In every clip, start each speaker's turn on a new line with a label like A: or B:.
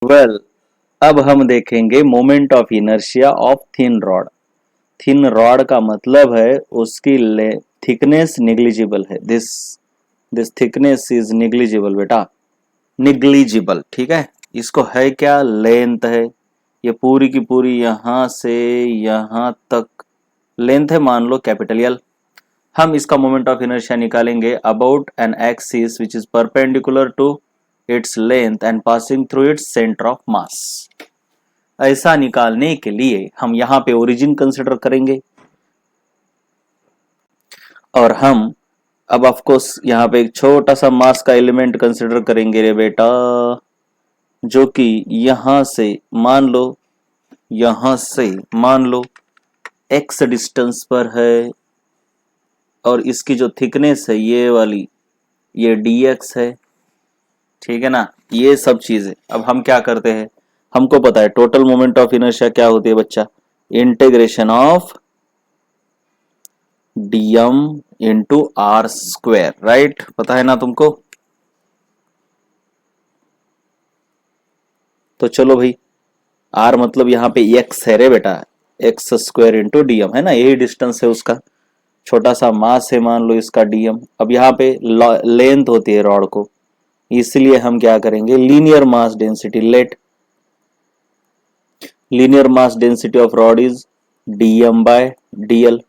A: Well, अब हम देखेंगे moment of inertia of thin rod. Thin rod का मतलब है उसकी थिकनेस निग्लिजिबल है। दिस थिकनेस इज निग्लिजिबल बेटा, निग्लिजिबल, ठीक है। इसको है क्या, लेंथ है, ये पूरी की पूरी यहां से यहां तक लेंथ है, मान लो कैपिटल एल। हम इसका मोमेंट ऑफ इनर्शिया निकालेंगे about an axis which is perpendicular to its length and passing through its centre of mass. ऐसा निकालने के लिए हम यहां पे ओरिजिन कंसिडर करेंगे और हम अब ऑफ कोर्स यहाँ पे एक छोटा सा मास का एलिमेंट कंसिडर करेंगे रे बेटा, जो कि यहां से मान लो x डिस्टेंस पर है और इसकी जो थिकनेस है ये वाली, ये dx है, ठीक है ना। ये सब चीजें अब हम क्या करते हैं, हमको पता है टोटल मोमेंट ऑफ इनर्शिया क्या होती है बच्चा, integration of dm into R square, right, पता है ना तुमको। तो चलो भाई, r मतलब यहाँ पे x है रे बेटा, एक्स स्क्वायर इंटू डीएम है ना, यही डिस्टेंस है उसका, छोटा सा मास है मान लो इसका डीएम। अब यहाँ पे लेंथ होती है रॉड को, इसलिए हम क्या करेंगे, linear mass density, let linear mass density of rod is dm by dl,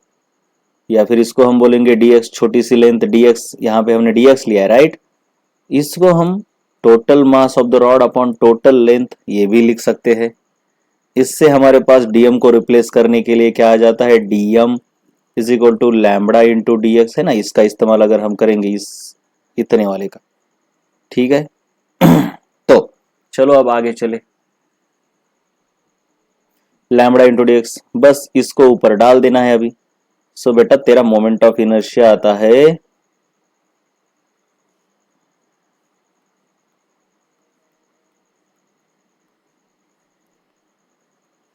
A: या फिर इसको हम बोलेंगे dx, छोटी सी लेंथ dx, यहाँ पे हमने dx लिया है, राइट। इसको हम total mass of the rod upon total length ये भी लिख सकते हैं। इससे हमारे पास dm को रिप्लेस करने के लिए क्या आ जाता है, dm is equal to lambda into D x, है ना। इसका इस्तेमाल अगर हम करेंगे इस इतने वाले का, ठीक है। तो चलो अब आगे चले, लैम्बडा इंटू डी एक्स, बस इसको ऊपर डाल देना है अभी। सो बेटा तेरा मोमेंट ऑफ इनर्शिया आता है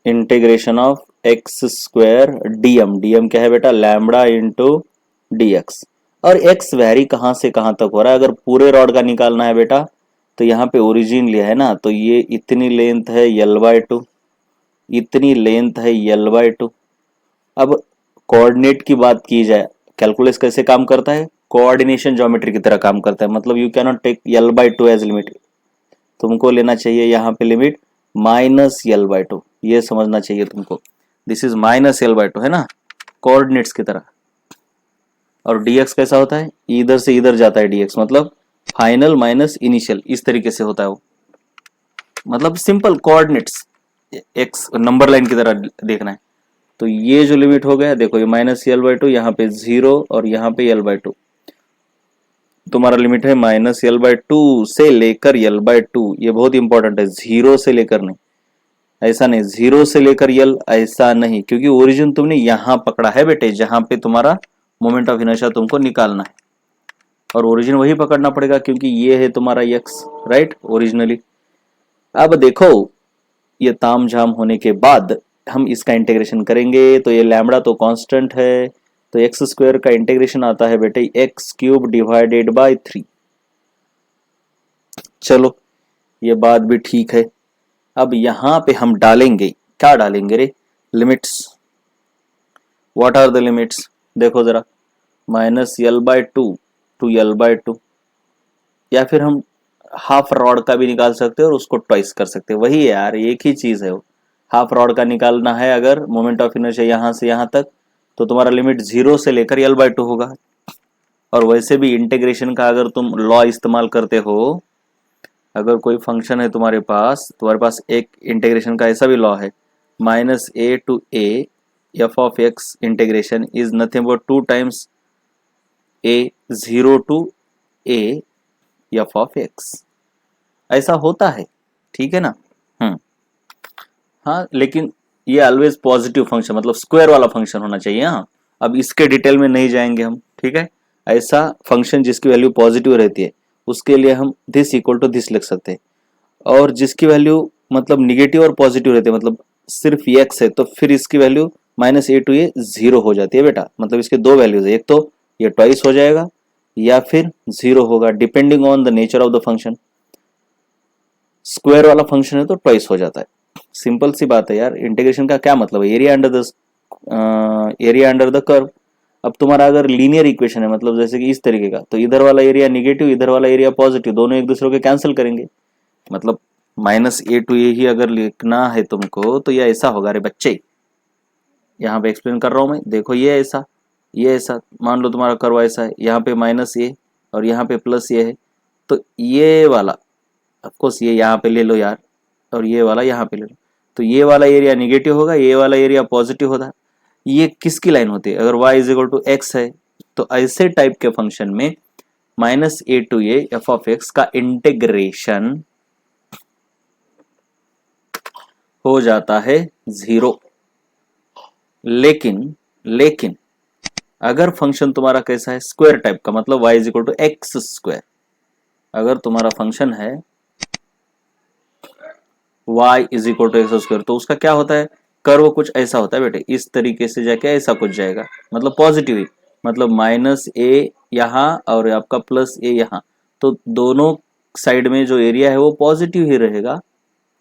A: integration of x square DM, DM क्या है बेटा, लैम्बडा इंटू डीएक्स। और एक्स वैरी कहां से कहां तक हो रहा है, अगर पूरे रॉड का निकालना है बेटा तो यहाँ पे ओरिजिन लिया है ना, तो ये इतनी लेंथ है L/2, इतनी लेंथ है L/2। अब कोऑर्डिनेट की बात की जाए, कैलकुलस कैसे काम करता है, कोऑर्डिनेशन ज्योमेट्री की तरह काम करता है, मतलब you can not take L/2 as limit, तुमको लेना चाहिए यहाँ पे लिमिट -L/2, ये समझना चाहिए तुमको, दिस इज -L/2 है ना, कोऑर्डिनेट्स की तरह। और dx कैसा होता है, इधर से इधर जाता है dx, मतलब फाइनल माइनस इनिशियल, इस तरीके से होता है वो, मतलब simple coordinates, x number line की तरह देखना है। तो ये जो लिमिट हो गया देखो, ये -L/2, यहाँ पे 0 और यहाँ पे L/2, तुम्हारा लिमिट है -L/2 से लेकर L/2, ये बहुत इंपॉर्टेंट है, 0 से लेकर नहीं, ऐसा नहीं 0 से लेकर L, ऐसा नहीं, क्योंकि ओरिजिन तुमने यहां पकड़ा है बेटे जहां पे तुम्हारा मोमेंट ऑफ इनर्शिया तुमको निकालना है, और ओरिजिन वही पकड़ना पड़ेगा क्योंकि ये है तुम्हारा x, राइट, ओरिजिनली। अब देखो ये तामझाम होने के बाद हम इसका इंटीग्रेशन करेंगे, तो ये लैम्बडा तो कांस्टेंट है, तो एक्स स्क्वायर का इंटीग्रेशन आता है बेटे x³ डिवाइडेड बाय 3। चलो ये बात भी ठीक है। अब यहां पे हम डालेंगे, क्या डालेंगे रे, limits. What are the limits, देखो जरा, -L/2 टू L/2, या फिर हम हाफ रॉड का भी निकाल सकते हैं और उसको ट्वाइस कर सकते हैं, वही है यार, एक ही चीज है वो। हाफ रॉड का निकालना है अगर मोमेंट ऑफ इनर्शिया यहां से यहां तक, तो तुम्हारा लिमिट 0 से लेकर L/2 होगा। और वैसे भी इंटीग्रेशन का अगर तुम लॉ इस्तेमाल करते हो, अगर कोई फंक्शन है तुम्हारे पास एक इंटीग्रेशन का ऐसा भी लॉ है, -a to a f of x integration is nothing but 2 times a 0 to a f of x, ऐसा होता है, ठीक है ना। हाँ, लेकिन ये ऑलवेज पॉजिटिव फंक्शन, मतलब स्क्वायर वाला फंक्शन होना चाहिए। हाँ, अब इसके डिटेल में नहीं जाएंगे हम, ठीक है। ऐसा फंक्शन जिसकी वैल्यू पॉजिटिव रहती है उसके लिए हम दिस इक्वल टू दिस लिख सकते हैं, और जिसकी वैल्यू मतलब निगेटिव और पॉजिटिव रहती है, मतलब सिर्फ x है, तो फिर इसकी वैल्यू -a to a 0 हो जाती है बेटा, मतलब इसके दो वैल्यूज है, एक तो ये ट्वाइस हो जाएगा या फिर 0 होगा, depending on the nature of the function. Square वाला फंक्शन है तो ट्वाइस हो जाता है। सिंपल सी बात है यार, इंटीग्रेशन का क्या मतलब है, एरिया अंडर द कर्व। अब तुम्हारा अगर लीनियर इक्वेशन है, मतलब जैसे कि इस तरीके का, तो इधर वाला एरिया निगेटिव, इधर वाला एरिया पॉजिटिव, दोनों एक दूसरे को कैंसिल करेंगे। मतलब -a to a ही अगर लिखना है तुमको तो ये ऐसा होगा रे बच्चे, यहाँ पे एक्सप्लेन कर रहा हूँ मैं, देखो ये ऐसा मान लो तुम्हारा कर्व ऐसा है, यहाँ पे -a और यहाँ पे +a है, तो ये वाला ऑफकोर्स ये यहाँ पे ले लो यार, और ये वाला यहाँ पे ले लो, तो ये वाला एरिया निगेटिव होगा, ये वाला एरिया पॉजिटिव होगा। ये किसकी लाइन होती है, अगर y=x है तो ऐसे टाइप के फंक्शन में -a to a f(x) का इंटीग्रेशन हो जाता है 0। लेकिन अगर फंक्शन तुम्हारा कैसा है, स्क्वायर टाइप का, मतलब y=x², अगर तुम्हारा फंक्शन है y=x², तो उसका क्या होता है, कर्व कुछ ऐसा होता है बेटे, इस तरीके से जाके ऐसा कुछ जाएगा, मतलब पॉजिटिव ही, मतलब -a यहाँ और आपका +a यहाँ, तो दोनों साइड में जो एरिया है वो पॉजिटिव ही रहेगा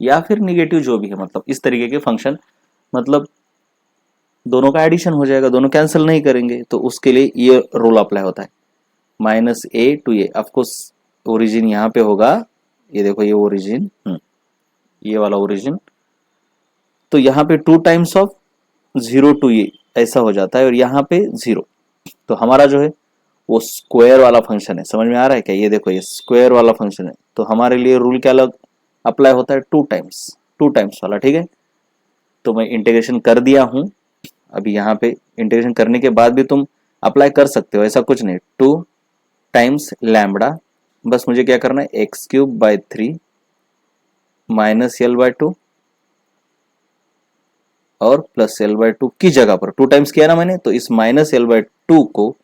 A: या फिर निगेटिव जो भी है, मतलब इस तरीके के फंक्शन, मतलब दोनों का एडिशन हो जाएगा, दोनों कैंसिल नहीं करेंगे, तो उसके लिए ये रूल अप्लाई होता है, -a to a। Of course origin यहाँ पे होगा, ये देखो ये ओरिजिन, ये वाला ओरिजिन, तो यहाँ पे 2 टाइम्स ऑफ 0 to a ऐसा हो जाता है, और यहाँ पे 0, तो हमारा जो है वो स्क्वायर वाला फंक्शन है। समझ में आ रहा है क्या, ये देखो ये स्क्वायर वाला फंक्शन है, तो हमारे लिए रूल क्या अलग अप्लाई होता है, 2 टाइम्स वाला। ठीक है, तो मैं इंटीग्रेशन कर दिया हूँ, अभी यहाँ पे इंटीग्रेशन करने के बाद भी तुम अप्लाई कर सकते हो, ऐसा कुछ नहीं। 2 टाइम्स लैम्बडा, बस मुझे क्या करना है, x³/3 -l/2 और +l/2 की जगह पर 2 टाइम्स किया ना मैंने, तो इस -l/2 को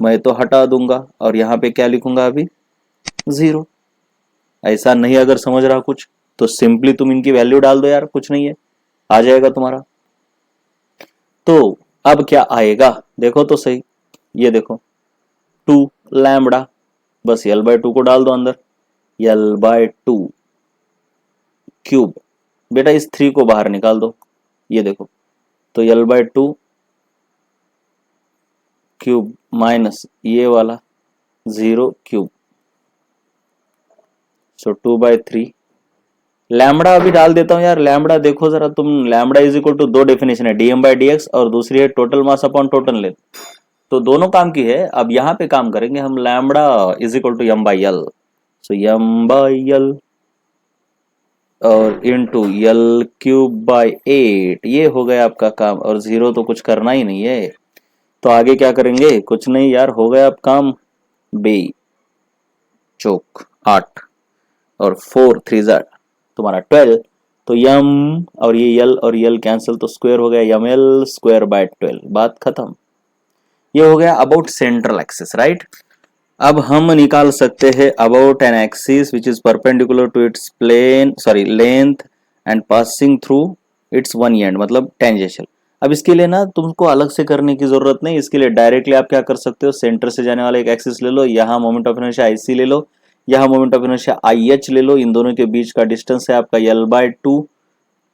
A: मैं तो हटा दूंगा, और यहाँ पे क्या लिखूंगा अभी, 0। ऐसा नहीं अगर समझ रहा कुछ तो सिंपली तुम इनकी वैल्यू डाल दो यार, कुछ नहीं है, आ जाएगा तुम्हारा। तो अब क्या आएगा देखो तो सही, ये देखो 2 लैम्बडा, बस l/2 को डाल दो अंदर, l/2 क्यूब, बेटा इस 3 को बाहर निकाल दो, ये देखो, तो l/2 क्यूब माइनस ये वाला 0 क्यूब, सो 2/3 लैम्बडा अभी डाल देता हूं यार। लैम्बडा देखो जरा तुम, लैम्बडा = 2 डेफिनेशन है, dm/dx, और दूसरी है total mass upon total length, तो दोनों काम की है। अब यहाँ पे काम करेंगे हम, लैम्बडा = m/l, सो m/l और इंटू l³/8, ये हो गया आपका काम, और 0 तो कुछ करना ही नहीं है, तो आगे क्या करेंगे, कुछ नहीं यार, हो गया अब काम, बे चौक 8 और 4 3 तुम्हारा 12, तो यम और ये यल और यल कैंसिल, तो स्क्वायर हो गया ml²/12, बात खत्म। ये हो गया अबाउट सेंट्रल एक्सिस, राइट। अब हम निकाल सकते हैं about an axis which is perpendicular to its plane, sorry length, and passing through its one end, मतलब टेंजेंशियल। अब इसके लिए ना तुमको अलग से करने की जरूरत नहीं, इसके लिए डायरेक्टली आप क्या कर सकते हो, सेंटर से जाने वाला एक एक्सिस ले लो, यहाँ मोमेंट ऑफ इनर्शिया IC ले लो, यहाँ मोमेंट ऑफ इनर्शिया IH ले लो, इन दोनों के बीच का डिस्टेंस है आपका l/2,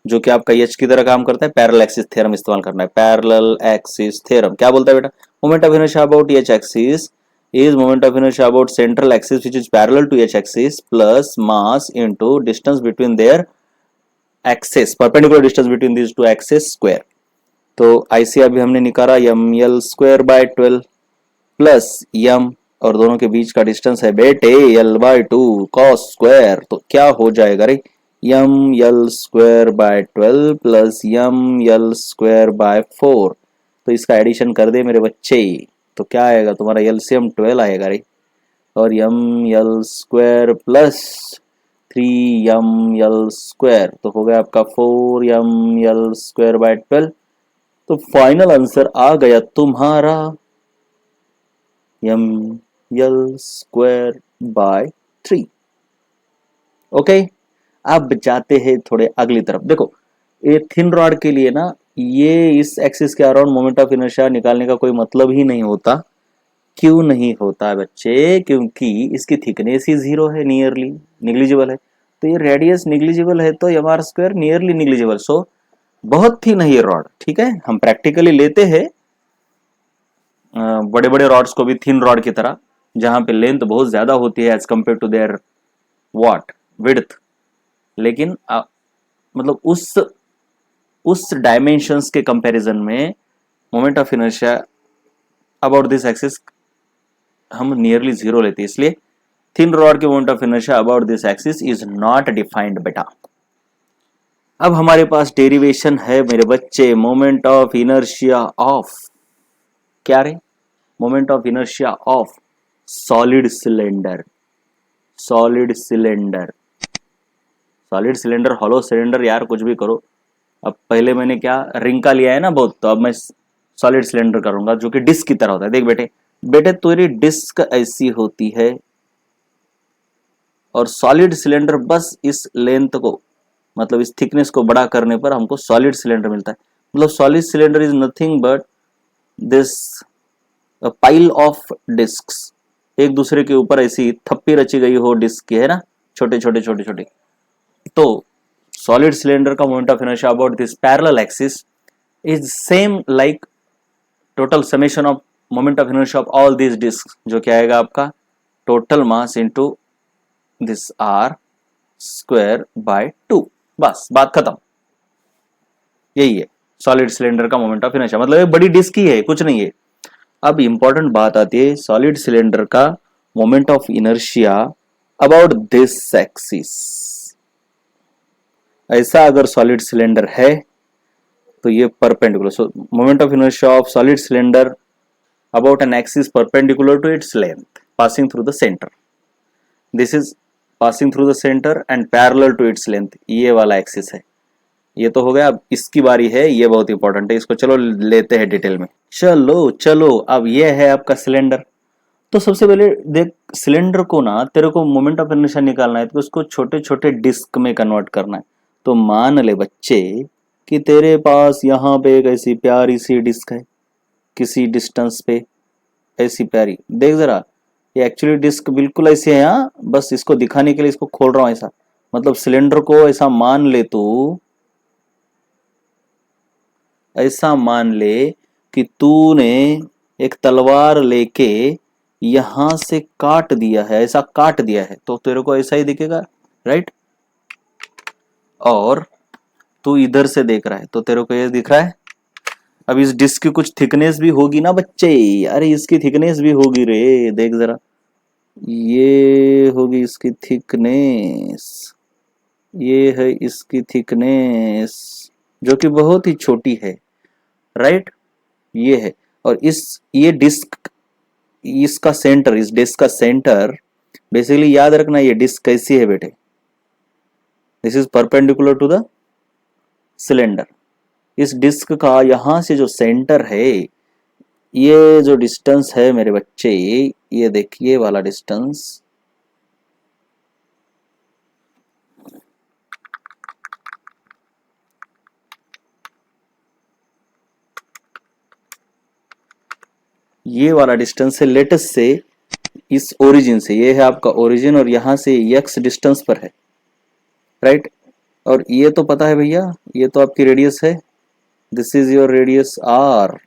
A: जो कि आपका H की तरह काम करता है। पैरेलल एक्सिस थ्योरम इस्तेमाल करना है, पैरेलल एक्सिस थ्योरम क्या बोलता है बेटा, moment of inertia about H axis is moment of inertia about central axis which is parallel to H axis plus mass into distance between their axis, perpendicular distance between these two axes square। तो IC अभी हमने निकाला ml²/12 plus m, और दोनों के बीच का distance है बेटे l/2 cos स्क्वायर, तो क्या हो जाएगा रे, ml²/12 प्लस ml²/4, तो इसका एडिशन कर दे मेरे बच्चे, तो क्या आएगा तुम्हारा LCM 12 आएगा रे, और ml² प्लस 3ml², तो हो गया आपका 4ml²/12, तो फाइनल आंसर आ गया तुम्हारा ml²/3। ओके, अब जाते हैं थोड़े अगली तरफ। देखो ये थिन रॉड के लिए ना, ये इस एक्सिस के अराउंड मोमेंट ऑफ इनर्शिया निकालने का कोई मतलब ही नहीं होता। क्यों नहीं होता बच्चे, क्योंकि इसकी थिकनेस ही 0 है, नियरली निग्लिजिबल है, तो ये रेडियस निग्लिजिबल है तो M R square nearly negligible, so बहुत ही नहीं रॉड। ठीक है, हम प्रैक्टिकली लेते हैं बड़े बड़े रॉड्स को भी थिन रॉड की तरह, जहां पे लेंथ बहुत ज्यादा होती है as compare to there what width, लेकिन मतलब उस डायमेंशंस के कंपैरिजन में moment of inertia about this axis हम नियरली जीरो लेते हैं, इसलिए थिन रॉड के moment of inertia about this axis is not defined बेटा। अब हमारे पास डेरिवेशन है मेरे बच्चे, मोमेंट ऑफ इनर्शिया ऑफ क्या रे, moment of inertia of solid cylinder. Solid cylinder, solid cylinder, hollow cylinder, यार कुछ भी करो। अब पहले मैंने क्या रिंग का लिया है ना बहुत, तो अब मैं सॉलिड सिलेंडर करूंगा जो कि डिस्क की तरह होता है। देख बेटे, बेटे तेरी डिस्क ऐसी होती है और सॉलिड सिलेंडर बस इस लेंथ को, मतलब इस थिकनेस को बड़ा करने पर हमको सॉलिड सिलेंडर मिलता है। मतलब solid cylinder is nothing but this pile of discs, एक दूसरे के ऊपर ऐसी थप्पी रची गई हो डिस्क की, है ना, छोटे छोटे छोटे छोटे। तो सॉलिड सिलेंडर का moment of inertia about this parallel axis is same like total summation of moment of inertia of all this disc, जो क्या आएगा आपका total mass into this R square by 2। बस बात खत्म, यही है सॉलिड सिलेंडर का मोमेंट ऑफ इनर्शिया, मतलब एक बड़ी डिस्क ही है, कुछ नहीं है। अब इंपॉर्टेंट बात आती है सॉलिड सिलेंडर का moment of inertia about this axis. ऐसा अगर सॉलिड सिलेंडर है तो ये perpendicular, so moment of inertia of solid cylinder about an axis perpendicular to its length passing through the centre, this is passing through the centre and parallel to its length, ये वाला axis है। ये तो हो गया, अब इसकी बारी है, ये बहुत इंपॉर्टेंट है, इसको चलो लेते हैं डिटेल में। चलो चलो, अब ये है आपका सिलेंडर। तो सबसे पहले देख, सिलेंडर को ना तेरे को मोमेंट ऑफ इनर्शिया निकालना है तो उसको छोटे छोटे डिस्क में कन्वर्ट करना है। तो मान ले बच्चे कि तेरे पास यहाँ पे एक ऐसी प्यारी सी डिस्क है किसी डिस्टेंस पे, ऐसी प्यारी, देख जरा, ये एक्चुअली डिस्क बिल्कुल ऐसी है, यहाँ बस इसको दिखाने के लिए इसको खोल रहा हूं ऐसा। मतलब सिलेंडर को ऐसा मान ले, तू ऐसा मान ले कि तूने एक तलवार लेके यहां से काट दिया है, ऐसा काट दिया है, तो तेरे को ऐसा ही दिखेगा, राइट। और तू इधर से देख रहा है तो तेरे को ये दिख रहा है। अब इस डिस्क की कुछ थिकनेस भी होगी ना बच्चे, अरे इसकी थिकनेस भी होगी रे, देख जरा, ये होगी इसकी थिकनेस, ये है इसकी थिकनेस जो कि बहुत ही छोटी है, राइट, ये है। और ये डिस्क, इसका सेंटर, इस डिस्क का सेंटर, बेसिकली याद रखना ये डिस्क कैसी है बेटे, this is perpendicular to the cylinder. इस डिस्क का यहां से जो सेंटर है, ये जो डिस्टेंस है मेरे बच्चे, ये देखिए वाला डिस्टेंस, ये वाला डिस्टेंस है लेटेस्ट से इस ओरिजिन से, ये है आपका ओरिजिन और यहां से x डिस्टेंस पर है, राइट। और ये तो पता है भैया, ये तो आपकी रेडियस है, this is your radius r,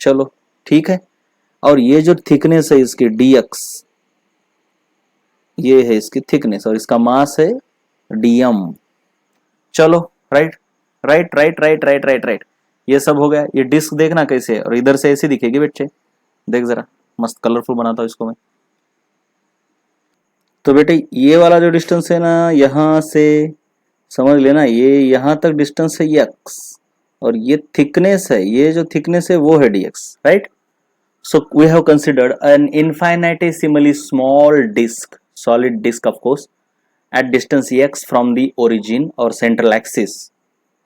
A: चलो ठीक है। और ये जो थिकनेस है इसकी dx, ये है इसकी थिकनेस और इसका मास है dm। चलो right right right right right right right, ये सब हो गया। ये डिस्क देखना कैसे है, और इधर से ऐसी दिखेगी बच्चे, देख जरा, मस्त कलरफुल बनाता हूं इसको मैं। तो बेटे ये वाला जो डिस्टेंस है ना, यहां से समझ लेना, ये यहां तक डिस्टेंस है x, और ये थिकनेस है, ये जो थिकनेस है वो है dx, right. So we have considered an infinitesimally small disc, solid disc of course, at distance x from the origin or central axis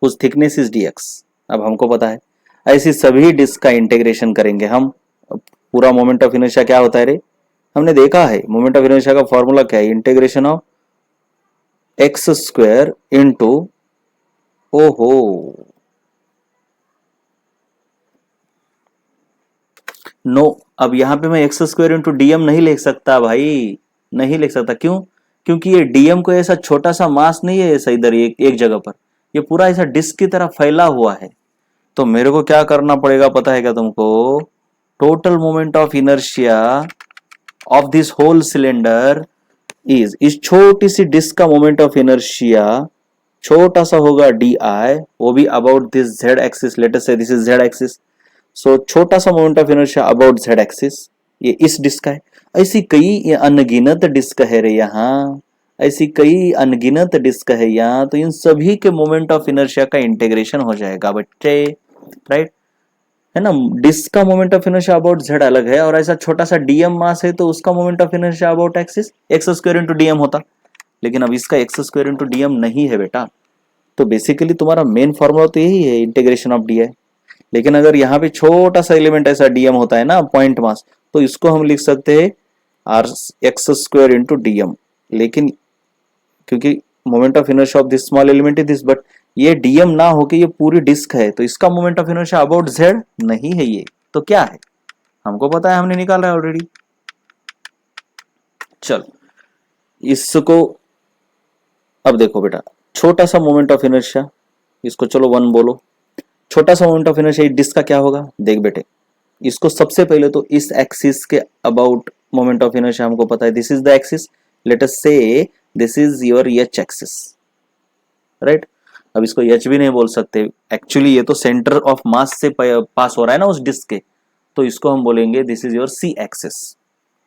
A: whose thickness is dx। अब हमको पता है, ऐसी सभी डिस्क का इंटीग्रेशन करेंगे हम। पूरा मोमेंट ऑफ इनर्शिया क्या होता है रे, हमने देखा है मोमेंट ऑफ इनर्शिया का फॉर्मूला क्या है, integration of x square into, ओहो नो, अब यहां पे मैं एक्स स्क्वायर इंटू डीएम नहीं लिख सकता भाई, नहीं लिख सकता, क्यों, क्योंकि ये डीएम को ऐसा छोटा सा मास नहीं है ऐसा इधर एक जगह पर, ये पूरा ऐसा डिस्क की तरह फैला हुआ है। तो मेरे को क्या करना पड़ेगा पता है क्या तुमको? Total moment of inertia of this whole cylinder इस छोटी सी डिस्क का मोमेंट ऑफ इनर्शिया छोटा सा होगा डी आई, वो भी about this Z axis, let us से this is Z axis. So छोटा सा moment of inertia about Z axis, ये इस डिस्क का है। ऐसी कई अनगिनत डिस्क है रे यहाँ, ऐसी कई अनगिनत डिस्क है यहाँ, तो इन सभी के मोमेंट ऑफ इनर्शिया का इंटीग्रेशन हो जाएगा बच्चे, राइट? है ना, डिस्क का moment of inertia about Z अलग है, और ऐसा छोटा सा डीएम मास है तो उसका moment of inertia about axis x square into DM होता। लेकिन अब इसका एक्स स्क्वायर इंटू डीएम नहीं है बेटा, तो बेसिकली तुम्हारा मेन फॉर्मूला तो यही है, इंटीग्रेशन ऑफ डी है। लेकिन अगर यहाँ पे छोटा सा एलिमेंट ऐसा डीएम होता है ना, पॉइंट मास, तो इसको हम लिख सकते हैं R x square into dm. लेकिन क्योंकि moment of inertia of this small element is this, but ये डीएम ना होके ये पूरी डिस्क है, तो इसका moment of inertia about Z नहीं है ये, तो क्या है? हमको पता है, हमने निकाला है ऑलरेडी। चल इसको अब देखो बेटा, छोटा सा मोमेंट ऑफ इनर्शिया, इसको चलो वन बोलो। छोटा सा मोमेंट ऑफ इनर्शिया डिस्क का क्या होगा? देख बेटे, इसको सबसे पहले तो इस एक्सिस के अबाउट मोमेंट ऑफ इनर्शिया हमको पता है, this is the axis, let us से this is your H axis, right? अब इसको एच भी नहीं बोल सकते, एक्चुअली ये तो सेंटर ऑफ मास से पास हो रहा है ना उस डिस्क के, तो इसको हम बोलेंगे this is your C axis,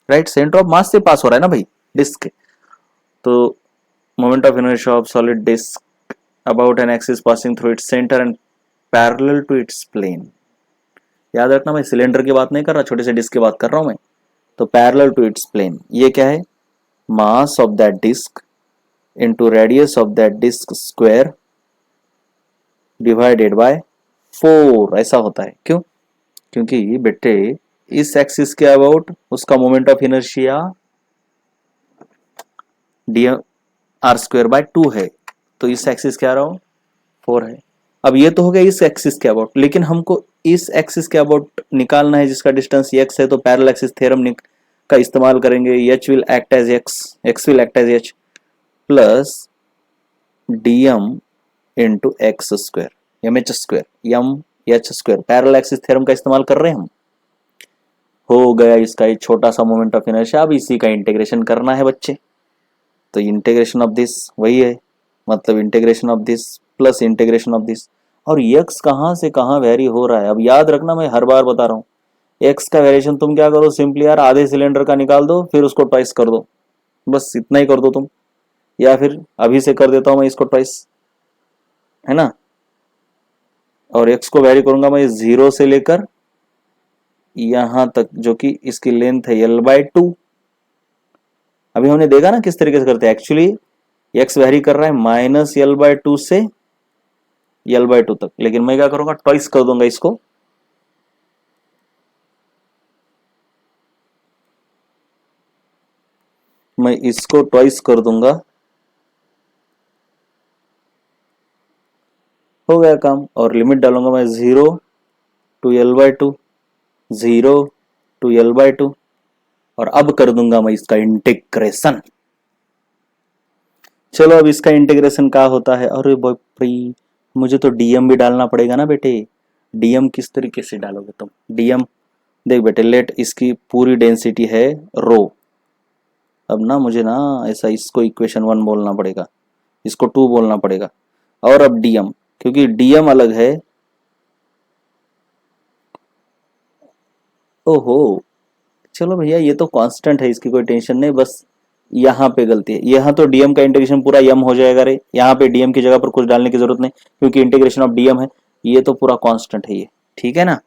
A: right? Centre of mass से पास हो रहा है ना भाई डिस्क के, तो moment of inertia of solid disc about an axis passing through its centre and parallel to its plane. याद रखना, मैं सिलेंडर की बात नहीं कर रहा, छोटे से डिस्क की बात कर रहा हूं मैं। तो पैरेलल टू इट्स प्लेन, ये क्या है? Mass of that disc into radius of that disc square divided by 4, ऐसा होता है। क्यों? क्योंकि बेटे इस एक्सिस के अबाउट उसका moment of inertia D R square by 2 है, तो इस एक्सिस के आ रहा हूं 4 है। अब ये तो हो गया इस एक्सिस के अबाउट, लेकिन हमको इस एक्सिस के अबाउट निकालना है जिसका डिस्टेंस x है, तो पैरेलल एक्सिस थ्योरम का इस्तेमाल करेंगे। h will act as x will act as h plus dm into x square M H square M H square, parallel axis theorem का इस्तेमाल कर रहे हैं हम। हो गया इसका एक छोटा सा मोमेंट ऑफ इनर्शिया। अब इसी का इंटीग्रेशन करना है बच्चे, तो इंटीग्रेशन ऑफ दिस वही है, मतलब integration of this plus integration of this. और x कहां से कहां वेरी हो रहा है, अब याद रखना, मैं हर बार बता रहा हूं, x का वेरिएशन तुम क्या करो, सिंपली यार आधे सिलेंडर का निकाल दो, फिर उसको ट्वाइस कर दो, बस इतना ही कर दो तुम, या फिर अभी से कर देता हूं मैं इसको ट्वाइस, है ना। और x को वेरी करूंगा मैं 0 से लेकर यहां तक, जो कि इसकी लेंथ है l/2। अभी हमने देखा ना किस तरीके से करते हैं, एक्चुअली x वेरी कर रहा है -l/2 से l/2 तक, लेकिन मैं क्या करूंगा, ट्वाइस कर दूंगा इसको। मैं इसको ट्वाइस कर दूंगा, हो गया काम। और लिमिट डालूंगा मैं 0 to l/2, 0 to l/2, और अब कर दूंगा मैं इसका इंटीग्रेशन। चलो अब इसका इंटीग्रेशन क्या होता है, अरे बाप रे, मुझे तो डीएम भी डालना पड़ेगा ना बेटे। डीएम किस तरीके से डालोगे तुम? डीएम देख बेटे, लेट इसकी पूरी डेंसिटी है रो। अब ना मुझे ना ऐसा इसको इक्वेशन 1 बोलना पड़ेगा, इसको 2 बोलना पड़ेगा, और अब डीएम, क्योंकि डीएम अलग है। ओहो, चलो भैया ये तो कांस्टेंट है, इसकी कोई टेंशन नहीं, बस यहाँ पे गलती है, यहाँ तो डीएम का इंटीग्रेशन पूरा यम हो जाएगा रे, यहाँ पे डीएम की जगह पर कुछ डालने की जरूरत नहीं, क्योंकि इंटीग्रेशन ऑफ डीएम है, ये तो पूरा कांस्टेंट है ये, ठीक है ना।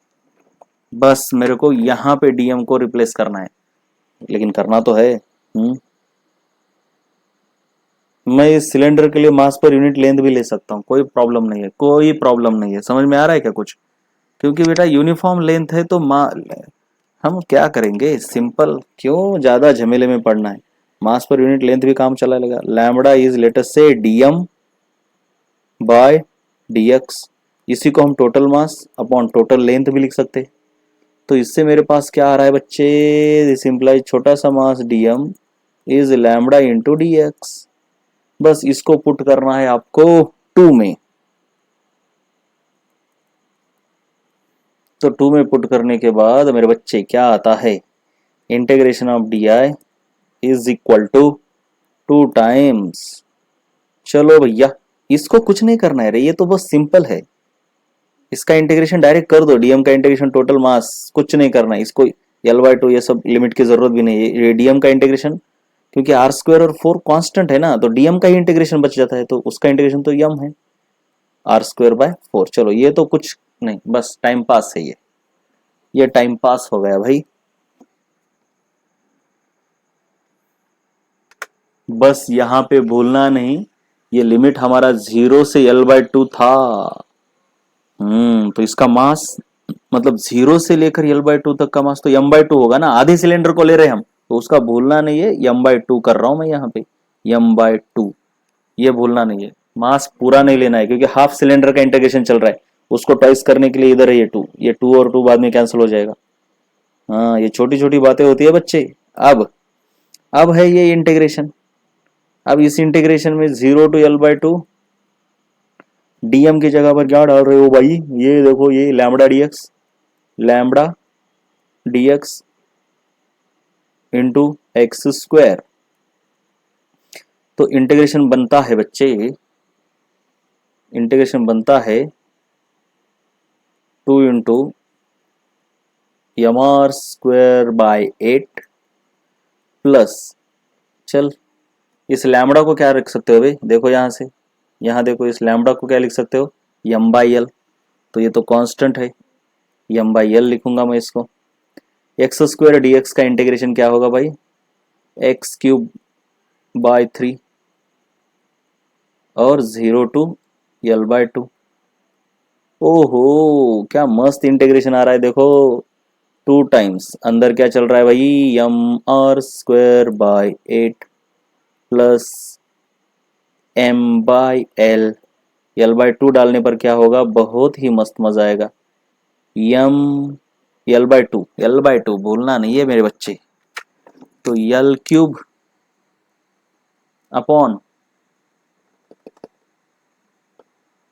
A: बस मेरे को यहाँ पे डीएम को रिप्लेस करना है, लेकिन करना तो है। मैं इस सिलेंडर के लिए मास पर यूनिट लेंथ भी ले सकता हूँ, कोई प्रॉब्लम नहीं है, कोई प्रॉब्लम नहीं है। समझ में आ रहा है क्या कुछ? क्योंकि बेटा यूनिफॉर्म लेंथ है तो हम क्या करेंगे, सिंपल, क्यों ज्यादा झमेले में पड़ना है, मास पर यूनिट लेंथ भी काम चला लेगा। लैम्बडा इज लेट अस से डीएम बाय डीएक्स, इसी को हम total mass upon total length भी लिख सकते हैं। तो इससे मेरे पास क्या आ रहा है बच्चे, दिस इंप्लाइज छोटा सा mass DM is lambda into D X. बस इसको पुट करना है आपको 2 में। तो 2 में पुट करने के बाद मेरे बच्चे क्या आता है, integration of d I is equal to 2 times, चलो भैया इसको कुछ नहीं करना है रे, ये तो बस सिंपल है। इसका इंटीग्रेशन डायरेक्ट कर दो, डीएम का इंटीग्रेशन टोटल मास, कुछ नहीं करना इसको, L/2 ये सब लिमिट की जरूरत भी नहीं है। ये डीएम का इंटीग्रेशन, क्योंकि आर स्क्वायर और 4 कांस्टेंट है ना, तो डीएम का ही इंटीग्रेशन बच जाता है, तो उसका इंटीग्रेशन तो यम है r²/4। चलो ये तो कुछ नहीं, बस टाइम पास है ये टाइम पास हो गया भाई। बस यहाँ पे भूलना नहीं, ये लिमिट हमारा 0 से L/2 था। तो इसका मास मतलब 0 से लेकर L/2 तक का मास तो m/2 होगा ना, आधे सिलेंडर को ले रहे हम, तो उसका भूलना नहीं है, m/2 कर रहा हूं मैं यहाँ पे, m/2 ये भूलना नहीं है। मास पूरा नहीं लेना है, क्योंकि हाफ सिलेंडर का इंटीग्रेशन चल रहा है, उसको ट्वाइस करने के लिए इधर है ये 2 और 2 बाद में कैंसिल हो जाएगा। हाँ ये छोटी छोटी बातें होती है बच्चे। अब है ये इंटीग्रेशन। अब इस इंटीग्रेशन में 0 to L/2 डीएम की जगह पर क्या डाल रहे हो भाई, ये देखो ये लैम्बडा डीएक्स इंटू x²। तो इंटीग्रेशन बनता है बच्चे, इंटीग्रेशन बनता है 2 इंटू mr²/8 प्लस, चल इस लैम्बडा को क्या रख सकते हो भाई, देखो यहाँ से, यहाँ देखो इस लैम्बडा को क्या लिख सकते हो, m/l, तो ये तो कांस्टेंट है, m/l लिखूंगा मैं इसको। x² dx का इंटीग्रेशन क्या होगा भाई, x³/3 और 0 to L/2। ओहो क्या मस्त इंटीग्रेशन आ रहा है, देखो 2 टाइम्स अंदर क्या चल रहा है भाई, mr²/8 प्लस m/l, L/2 डालने पर क्या होगा, बहुत ही मस्त मजा आएगा, L/2 भूलना नहीं है मेरे बच्चे, तो L³ अपॉन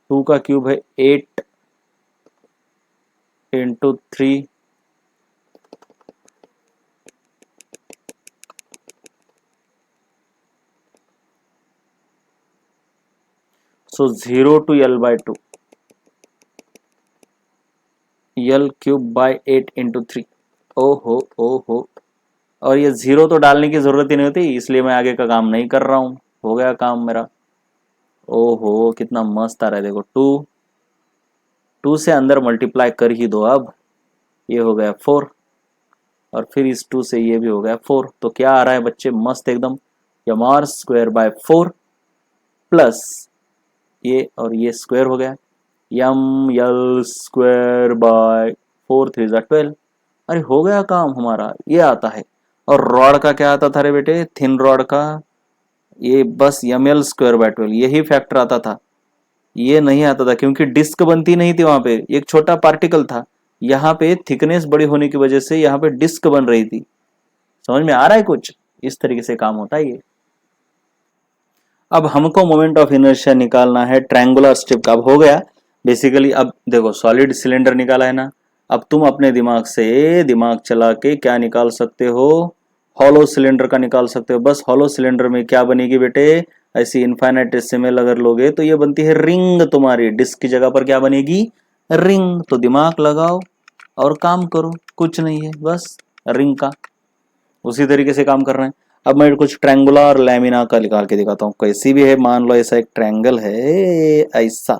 A: 2 का क्यूब है 8 into 3 so 0 to L/2 L³/8 into 3। ओहो ओहो, और ये 0 तो डालने की जरूरत ही नहीं होती, इसलिए मैं आगे का काम नहीं कर रहा हूं, हो गया काम मेरा। ओहो कितना मस्त आ रहा है, देखो 2 से अंदर मल्टीप्लाई कर ही दो, अब ये हो गया 4 और फिर इस 2 से ये भी हो गया 4, तो क्या आ रहा है बच्चे, मस्त एकदम, mr²/4 प्लस ये और ये स्क्वायर हो गया, ml²/4 3 = 12। अरे हो गया काम हमारा, ये आता है। और रॉड का क्या आता था रे बेटे, थिन रॉड का ये बस ml²/12 यही फैक्टर आता था, ये नहीं आता था क्योंकि डिस्क बनती नहीं थी, वहां पे एक छोटा पार्टिकल था, यहाँ पे थिकनेस बड़ी होने की वजह से यहाँ पे डिस्क बन रही थी। समझ में आ रहा है कुछ, इस तरीके से काम होता है ये। अब हमको मोमेंट ऑफ इनर्शिया निकालना है ट्रायंगुलर स्ट्रिप का, अब हो गया बेसिकली। अब देखो सॉलिड सिलेंडर निकाला है ना, अब तुम अपने दिमाग से दिमाग चला के क्या निकाल सकते हो, हॉलो सिलेंडर का निकाल सकते हो। बस हॉलो सिलेंडर में क्या बनेगी बेटे, ऐसी इनफाइनेटेसिमल अगर लोगे तो ये बनती है रिंग, तुम्हारी डिस्क की जगह पर क्या बनेगी, रिंग। तो दिमाग लगाओ और काम करो, कुछ नहीं है बस रिंग का उसी तरीके से काम कर रहे हैं। अब मैं कुछ ट्रायंगुलर लैमिना का निकाल के दिखाता हूँ, कैसी भी है, मान लो ऐसा एक ट्रायंगल है, ऐसा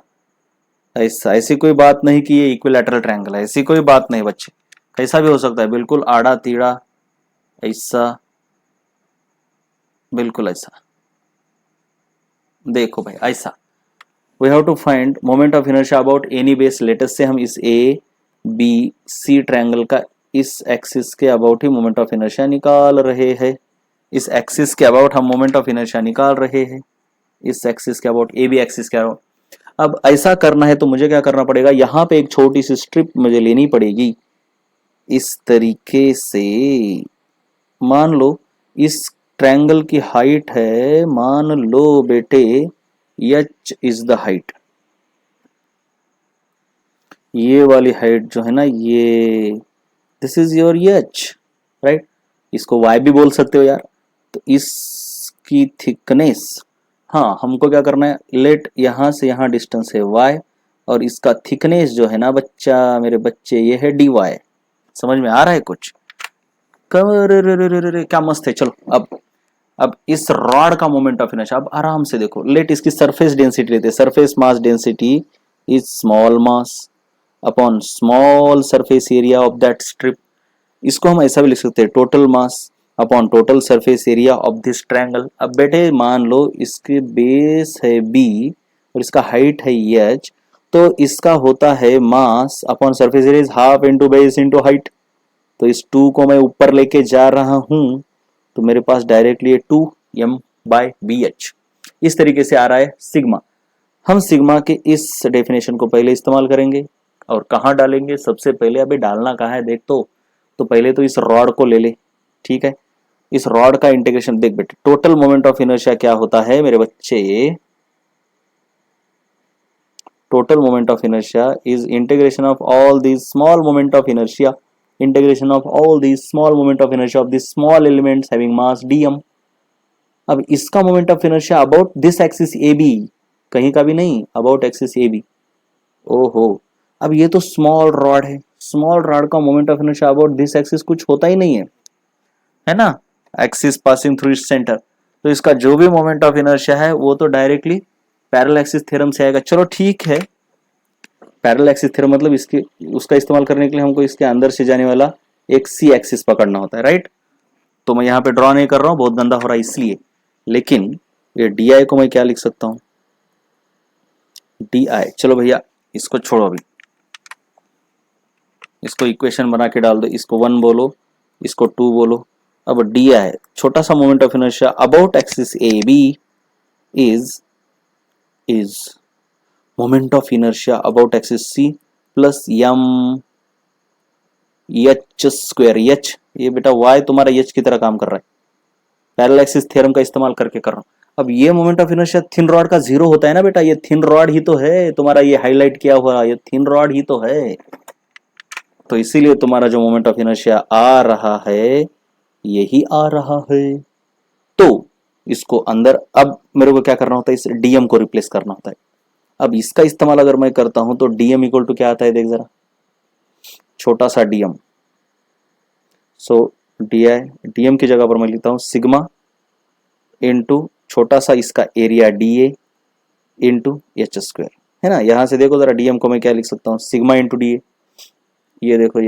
A: ऐसा, ऐसी कोई बात नहीं कि ये इक्विलैटरल ट्रायंगल है, ऐसी कोई बात नहीं बच्चे, कैसा भी हो सकता है, बिल्कुल आड़ा तीड़ा, ऐसा, बिल्कुल ऐसा, देखो भाई ऐसा। We have to find moment of inertia about any base, लेटेस्ट से हम इस ए बी सी ट्रायंगल का इस एक्सिस के about he moment of inertia निकाल रहे हैं, इस एक्सिस के अबाउट हम मोमेंट ऑफ इनर्शिया निकाल रहे हैं, इस एक्सिस के अबाउट, ए बी एक्सिस के अबाउट। अब ऐसा करना है तो मुझे क्या करना पड़ेगा, यहाँ पे एक छोटी सी स्ट्रिप मुझे लेनी पड़ेगी इस तरीके से, मान लो इस ट्रायंगल की हाइट है, मान लो बेटे h इज द हाइट, ये वाली हाइट जो है ना, ये this is your h, right. इसको y भी बोल सकते हो यार। तो इसकी थिकनेस, हाँ हमको क्या करना है, लेट यहां से यहां डिस्टेंस है y, और इसका थिकनेस जो है ना बच्चा, मेरे बच्चे, ये है dy। समझ में आ रहा है कुछ? क्या मस्त है। चलो अब इस रॉड का मोमेंट ऑफ इनर्शिया अब आराम से देखो। लेट इसकी सरफेस डेंसिटी लेते हैं, surface mass density is small mass upon small surface area of that strip. इसको हम ऐसा भी लिख सकते हैं, total mass upon total surface area of this triangle. अब बेटे मान लो इसके बेस है b और इसका हाइट है h, तो इसका होता है mass upon surface area is half into base into height. तो इस 2 को मैं ऊपर लेके जा रहा हूं, तो मेरे पास डायरेक्टली 2m/bh इस तरीके से आ रहा है सिग्मा। हम सिग्मा के इस डेफिनेशन को पहले इस्तेमाल करेंगे और कहाँ डालेंगे, सबसे पहले अभी डालना कहाँ है देख। तो पहले तो इस रॉड को ले ले, ठीक है। इस रॉड का इंटीग्रेशन देख बेटे, टोटल मोमेंट ऑफ इनर्शिया क्या होता है मेरे बच्चे, total moment of inertia is integration of all these small moment of inertia, integration of all these small moment of inertia of these small elements having mass dm। अब इसका moment of inertia about this axis A B, कहीं का भी नहीं, about axis A B. ओहो, अब ये तो स्मॉल रॉड है, स्मॉल रॉड का moment of inertia about this axis कुछ होता ही नहीं है ना, axis passing through its centre. तो इसका जो भी मोमेंट ऑफ इनर्शिया है वो तो डायरेक्टली पैरेलल एक्सिस थ्योरम से आएगा। चलो ठीक है, पैरेलल एक्सिस थ्योरम मतलब इसके उसका इस्तेमाल करने के लिए हमको इसके अंदर से जाने वाला एक सी एक्सिस पकड़ना होता है, राइट। तो मैं यहाँ पे ड्रॉ नहीं कर रहा हूँ, बहुत गंदा हो रहा है इसलिए। लेकिन ये डी आई को मैं क्या लिख सकता हूँ, डी आई। चलो भैया इसको छोड़ो, अभी इसको इक्वेशन बना के डाल दो, इसको 1 बोलो, इसको 2 बोलो। अब डी आई छोटा सा moment of inertia about axis A B is moment of inertia about axis C plus M H square. H ये बेटा वाई तुम्हारा एच की तरह काम कर रहा है, पैरेलल एक्सिस थ्योरम का इस्तेमाल करके कर रहा हूं। अब ये moment of inertia thin rod का 0 होता है ना बेटा, ये थिन रॉड ही तो है तुम्हारा, ये हाईलाइट किया हुआ ये थिन रॉड ही तो है। तो इसीलिए तुम्हारा जो मोमेंट ऑफ इनर्शिया आ रहा है यही आ रहा है। तो इसको अंदर अब मेरे को क्या करना होता है, इस डीएम को रिप्लेस करना होता है। अब इसका इस्तेमाल अगर मैं करता हूं तो डीएम इक्वल टू क्या आता है देख जरा, छोटा सा डीएम। सो डीएम की जगह पर मैं लिखता हूं सिग्मा इंटू छोटा सा इसका area D A into h square, है ना। यहां से देखो जरा डीएम को मैं क्या लिख सकता हूँ, सिग्मा इंटू डी ए। ये देखो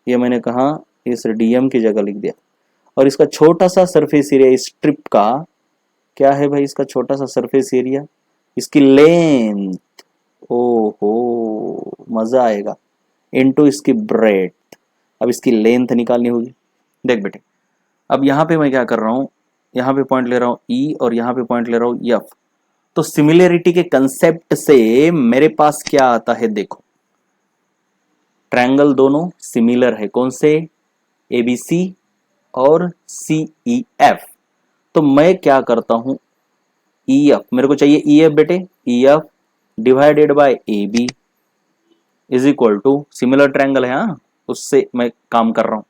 A: ये मैंने कहा इस डीएम की जगह लिख दिया। और इसका छोटा सा सरफेस एरिया इस स्ट्रिप का क्या है भाई, इसका छोटा सा सरफेस एरिया, इसकी लेंथ, ओहो मजा आएगा, इनटू इसकी ब्रेड्थ। अब इसकी लेंथ निकालनी होगी। देख बेटे अब यहाँ पे मैं क्या कर रहा हूँ, यहाँ पे पॉइंट ले रहा हूँ E और यहाँ पे पॉइंट ले रहा हूँ F। तो सिमिलरिटी के कंसेप्ट से मेरे पास क्या आता है देखो, ट्रायंगल दोनों सिमिलर है, कौन से, ABC और CEF। तो मैं क्या करता हूं, EF मेरे को चाहिए, EF बेटे, EF divided by AB is equal to, similar triangle है हाँ, उससे मैं काम कर रहा हूं,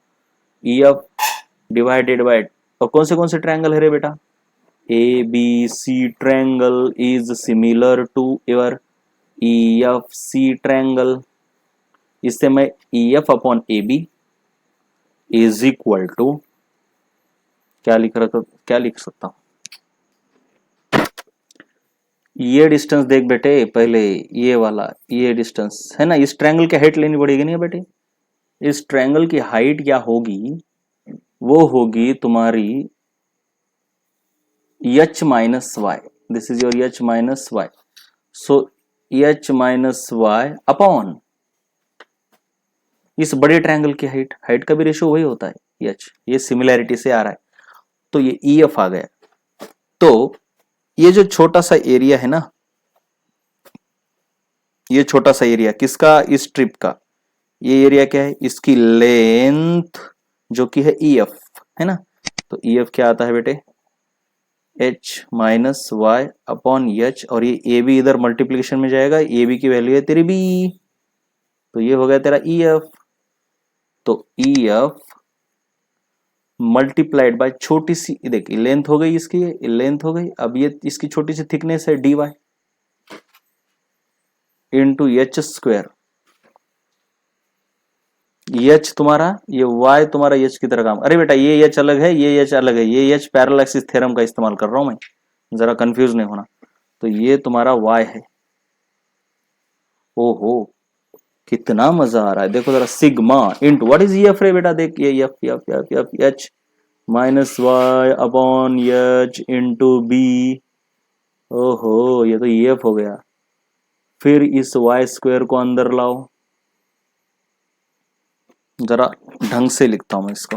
A: EF डिवाइडेड बाय, और कौन से ट्रायंगल है रे बेटा, ABC triangle is similar to your EFC triangle. इससे मैं EF upon AB is equal to क्या लिख सकता हूं, ये डिस्टेंस देख बेटे पहले, ये वाला ये डिस्टेंस है ना, इस ट्रायंगल की हाइट लेनी पड़ेगी नहीं बेटे, इस ट्रायंगल की हाइट क्या होगी, वो होगी तुम्हारी h minus y, this is your h minus y. So h minus y upon इस बड़े ट्रायंगल की हाइट का भी रेशियो वही होता है h, ये सिमिलैरिटी से आ रहा है। तो ये EF आ गया। तो ये जो छोटा सा एरिया है ना, ये छोटा सा एरिया किसका, इस स्ट्रिप का, ये एरिया क्या है, इसकी लेंथ जो कि है EF, है ना। तो ई एफ क्या आता है बेटे, h minus y upon h, और ये ए बी इधर मल्टीप्लीकेशन में जाएगा, ए बी की वैल्यू है तेरी बी, तो ये हो गया तेरा ई एफ। तो ई एफ मल्टीप्लाइड बाय छोटी सी, देख लेंथ हो गई इसकी, लेंथ हो गई, अब ये इसकी छोटी सी थिकनेस है d y into h square, h तुम्हारा, ये वाई तुम्हारा एच की तरह काम, अरे बेटा ये एच अलग है, ये एच अलग है, ये एच पैरेलल एक्सिस थ्योरम का इस्तेमाल कर रहा हूं मैं, जरा कंफ्यूज नहीं होना। तो ये तुम्हारा वाई है। ओहो कितना मजा आ रहा है, देखो जरा, sigma into what is f रे बेटा, देख ये f f f f h minus y upon h into b. ओहो ये तो एफ हो गया। फिर इस वाई स्क्वायर को अंदर लाओ, जरा ढंग से लिखता हूं मैं इसको,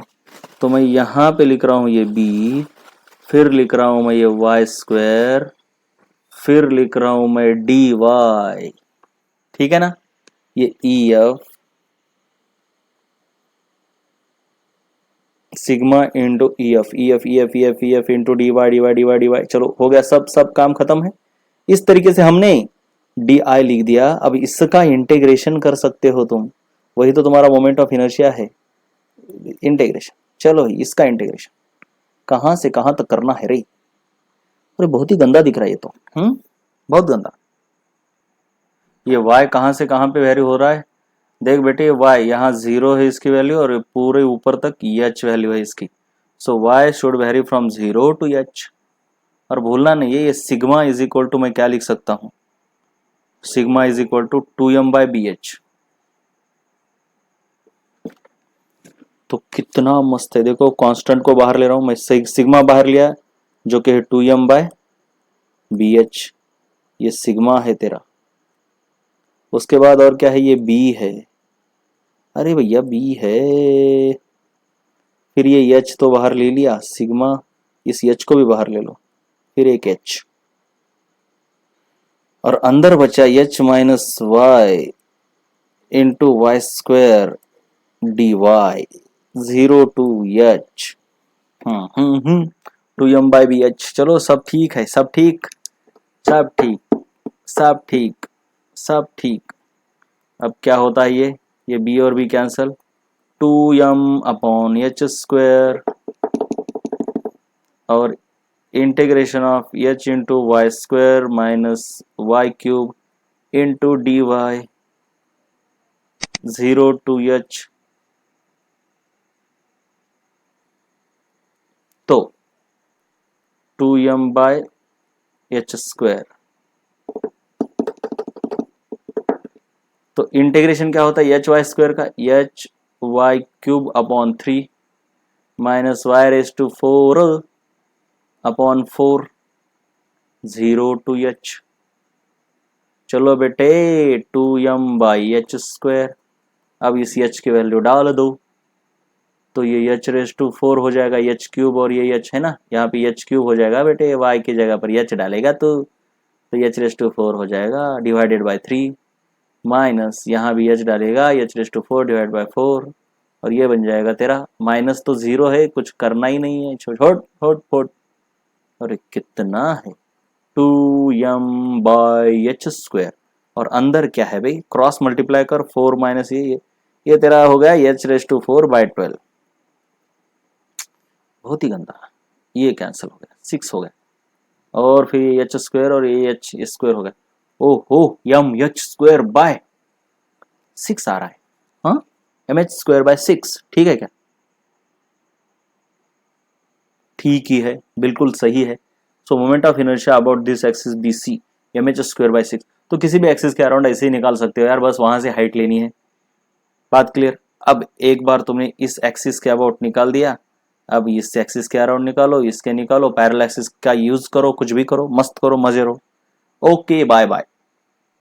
A: तो मैं यहां पे लिख रहा हूं ये बी, फिर लिख रहा हूं मैं ये वाई स्क्वायर, फिर लिख रहा हूं मैं डी वाई, ठीक है ना। ये e f sigma into e f, e f e f e f e f into D y d y d y d y, चलो हो गया, सब काम खत्म है। इस तरीके से हमने डी आई लिख दिया। अब इसका इंटीग्रेशन कर सकते हो तुम, वही तो तुम्हारा मोमेंट ऑफ इनर्शिया है, इंटीग्रेशन। चलो इसका इंटीग्रेशन कहां से कहां तक करना है रे, अरे बहुत ही गंदा दिख रहा है ये तो, बहुत गंदा। ये y कहां से कहां पे वेरी हो रहा है, देख बेटे y यहाँ 0 है इसकी वैल्यू, और पूरे ऊपर तक h वैल्यू है इसकी, so y should vary from 0 to h। और भूलना नहीं है ये सिग्मा इज इक्वल टू, मैं क्या लिख सकता हूं, सिग्मा is equal to 2m by b h. तो कितना मस्त है, देखो कांस्टेंट को बाहर ले रहा हूं मैं, सिग्मा बाहर लिया जो कि है 2m बाय बी एच, ये सिग्मा है तेरा। उसके बाद और क्या है, ये बी है, अरे भैया बी है, फिर ये एच तो बाहर ले लिया, सिग्मा, इस एच को भी बाहर ले लो, फिर एक एच, और अंदर बचा h minus y into Y square d Y 0 to h, 2m by b h. चलो सब ठीक है, सब ठीक, सब ठीक, सब ठीक, सब ठीक। अब क्या होता है ये बी और B cancel, 2m upon H square, और integration of H into Y square minus Y cube into D Y 0 to H. तो 2m बाय एच स्क्वायर, तो इंटीग्रेशन क्या होता है एच वाई स्क्वायर का, H Y cube upon 3 minus Y raise to 4 upon 4 0 to H. चलो बेटे 2m by H square, अब इस एच की वैल्यू डाल दो, तो ये एच रेज टू 4 हो जाएगा, एच क्यूब, और ये एच है ना, यहाँ पे एच क्यूब हो जाएगा बेटे, वाई की जगह पर एच डालेगा तो एच रेज टू 4 हो जाएगा डिवाइडेड बाई 3, माइनस यहाँ भी एच डालेगा, h raise to 4 divide by 4, और ये बन जाएगा तेरा, माइनस तो 0 है, कुछ करना ही नहीं है, छोट फोट फोट, अरे कितना है 2m बाई एच स्क्वायर, और अंदर क्या है भाई, क्रॉस मल्टीप्लाई कर, 4 माइनस ये तेरा हो गया एच रेज टू 4 बाई 12, बहुत ही गंदा, ये कैंसिल हो गया, 6 हो गया, और फिर एच स्क्वायर और ये एच स्क्वायर हो गया, ओहो यम एच स्क्वायर बाय 6 आ रहा है, हाँ एम एच स्क्वायर बाय 6, ठीक है क्या, ठीक ही है, बिल्कुल सही है। So moment of inertia about this axis b c m H square by 6, तो किसी भी एक्सिस के अराउंड ऐसे ही निकाल सकते हो यार, बस वहां से हाइट लेनी है, बात क्लियर। अब एक बार तुमने इस एक्सिस के अबाउट निकाल दिया, अब इस एक्सिस के अराउंड निकालो, इसके निकालो, पैरेलल एक्सिस का यूज करो, कुछ भी करो, मस्त करो, मजे रहो। Okay bye bye.